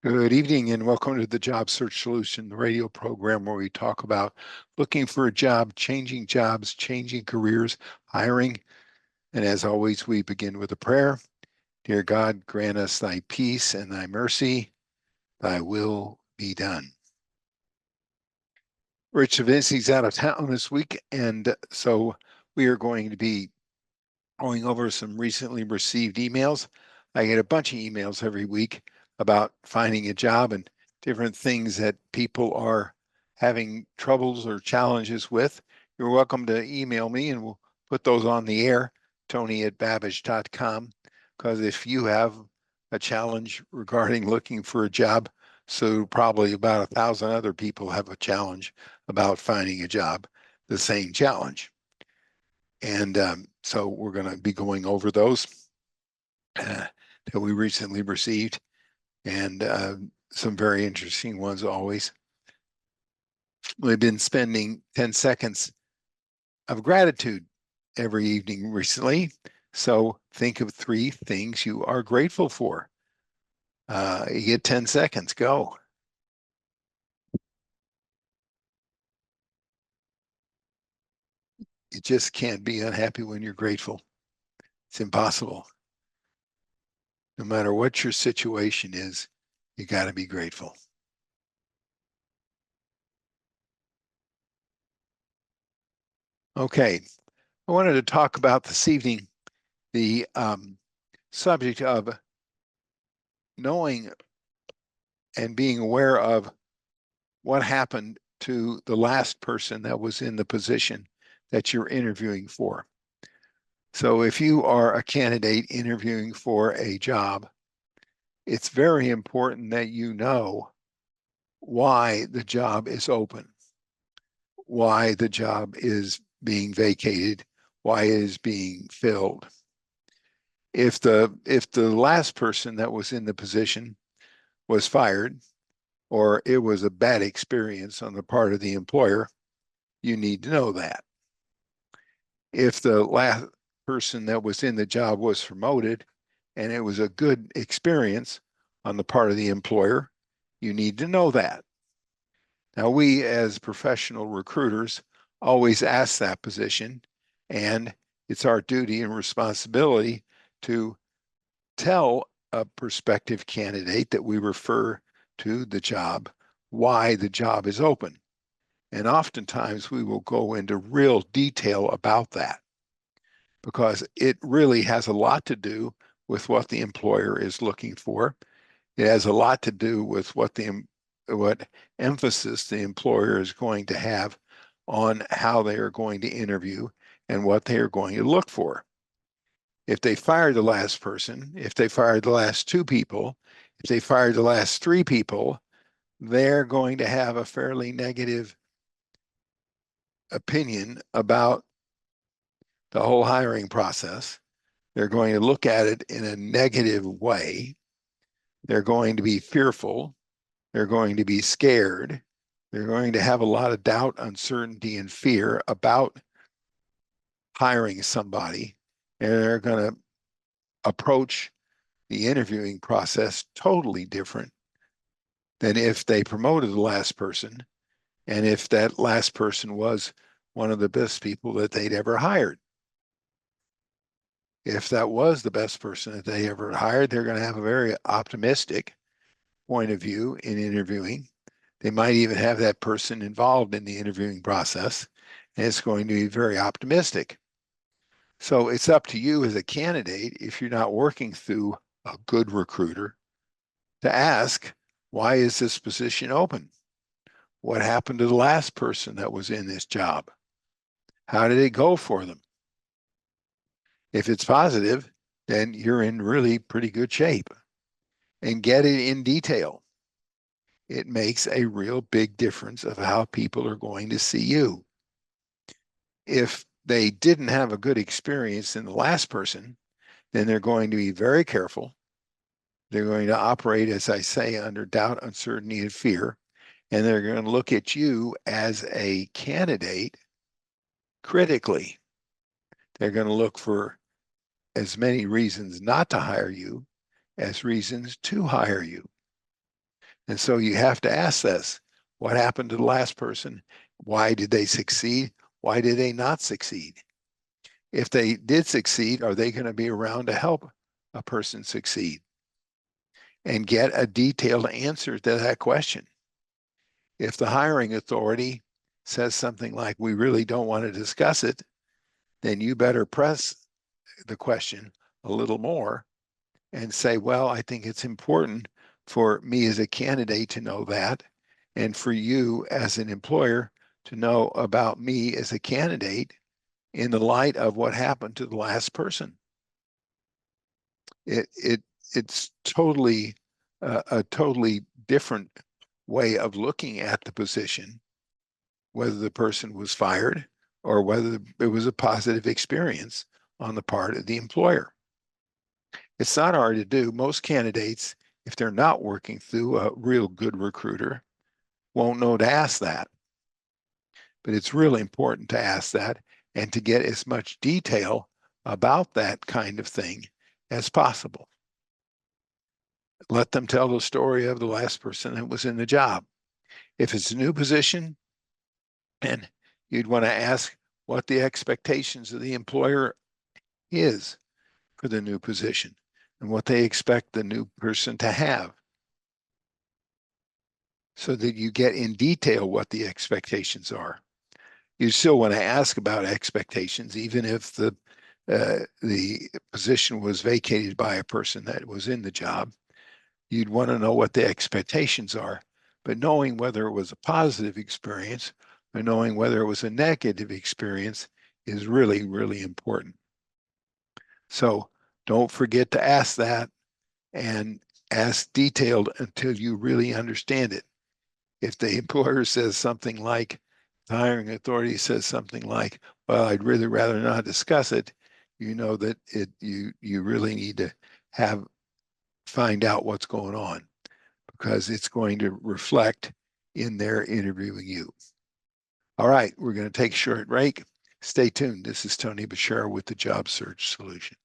Good evening and welcome to the Job Search Solution, the radio program where we talk about looking for a job, changing jobs, changing careers, hiring. And as always, we begin with a prayer. Dear God, grant us thy peace and thy mercy, thy will be done. Rich Savinski's out of town this week, and so we are going to be going over some recently received emails. I get a bunch of emails every week about finding a job and different things that people are having troubles or challenges with. You're welcome to email me and we'll put those on the air, tony@babbage.com, because if you have a challenge regarding looking for a job, so probably about 1,000 other people have a challenge about finding a job, the same challenge. And so we're going to be going over those that we recently received, and some very interesting ones always. We've been spending 10 seconds of gratitude every evening recently. So think of 3 things you are grateful for. You get 10 seconds, go. You just can't be unhappy when you're grateful. It's impossible. No matter what your situation is, you got to be grateful. Okay, I wanted to talk about this evening the subject of knowing and being aware of what happened to the last person that was in the position that you're interviewing for. So if you are a candidate interviewing for a job, it's very important that you know why the job is open, why the job is being vacated, why it is being filled. If the last person that was in the position was fired, or it was a bad experience on the part of the employer, you need to know that. If the last person that was in the job was promoted and it was a good experience on the part of the employer, you need to know that. Now, we as professional recruiters always ask that position, and it's our duty and responsibility to tell a prospective candidate that we refer to the job why the job is open. And oftentimes we will go into real detail about that because it really has a lot to do with what the employer is looking for. It has a lot to do with what emphasis the employer is going to have on how they are going to interview and what they are going to look for. If they fired the last person, if they fired the last 2 people, if they fired the last 3 people, they're going to have a fairly negative opinion about the whole hiring process. They're going to look at it in a negative way. They're going to be fearful. They're going to be scared. They're going to have a lot of doubt, uncertainty, and fear about hiring somebody. And they're going to approach the interviewing process totally different than if they promoted the last person and if that last person was one of the best people that they'd ever hired. If that was the best person that they ever hired, they're going to have a very optimistic point of view in interviewing. They might even have that person involved in the interviewing process, and it's going to be very optimistic. So it's up to you as a candidate, if you're not working through a good recruiter, to ask, why is this position open? What happened to the last person that was in this job? How did it go for them? If it's positive, then you're in really pretty good shape. And get it in detail. It makes a real big difference of how people are going to see you. If they didn't have a good experience in the last person, then they're going to be very careful. They're going to operate, as I say, under doubt, uncertainty, and fear. And they're going to look at you as a candidate critically. They're going to look for as many reasons not to hire you as reasons to hire you. And so you have to ask this. What happened to the last person? Why did they succeed? Why did they not succeed? If they did succeed, are they going to be around to help a person succeed? And get a detailed answer to that question. If the hiring authority says something like, we really don't want to discuss it, then you better press the question a little more and say, well, I think it's important for me as a candidate to know that, and for you as an employer to know about me as a candidate in the light of what happened to the last person. It's totally a totally different way of looking at the position, whether the person was fired or whether it was a positive experience on the part of the employer. It's not hard to do. Most candidates, if they're not working through a real good recruiter, won't know to ask that. But it's really important to ask that and to get as much detail about that kind of thing as possible. Let them tell the story of the last person that was in the job. If it's a new position, and you'd want to ask what the expectations of the employer is for the new position and what they expect the new person to have, so that you get in detail what the expectations are. You still want to ask about expectations, even if the position was vacated by a person that was in the job. You'd want to know what the expectations are. But knowing whether it was a positive experience or knowing whether it was a negative experience is really, really important. So don't forget to ask that, and ask detailed until you really understand it. If the employer says something like, the hiring authority says something like, well, I'd really rather not discuss it, you know that you really need to find out what's going on, because it's going to reflect in their interviewing you. All right, we're going to take a short break. Stay tuned. This is Tony Bashara with the Job Search Solution.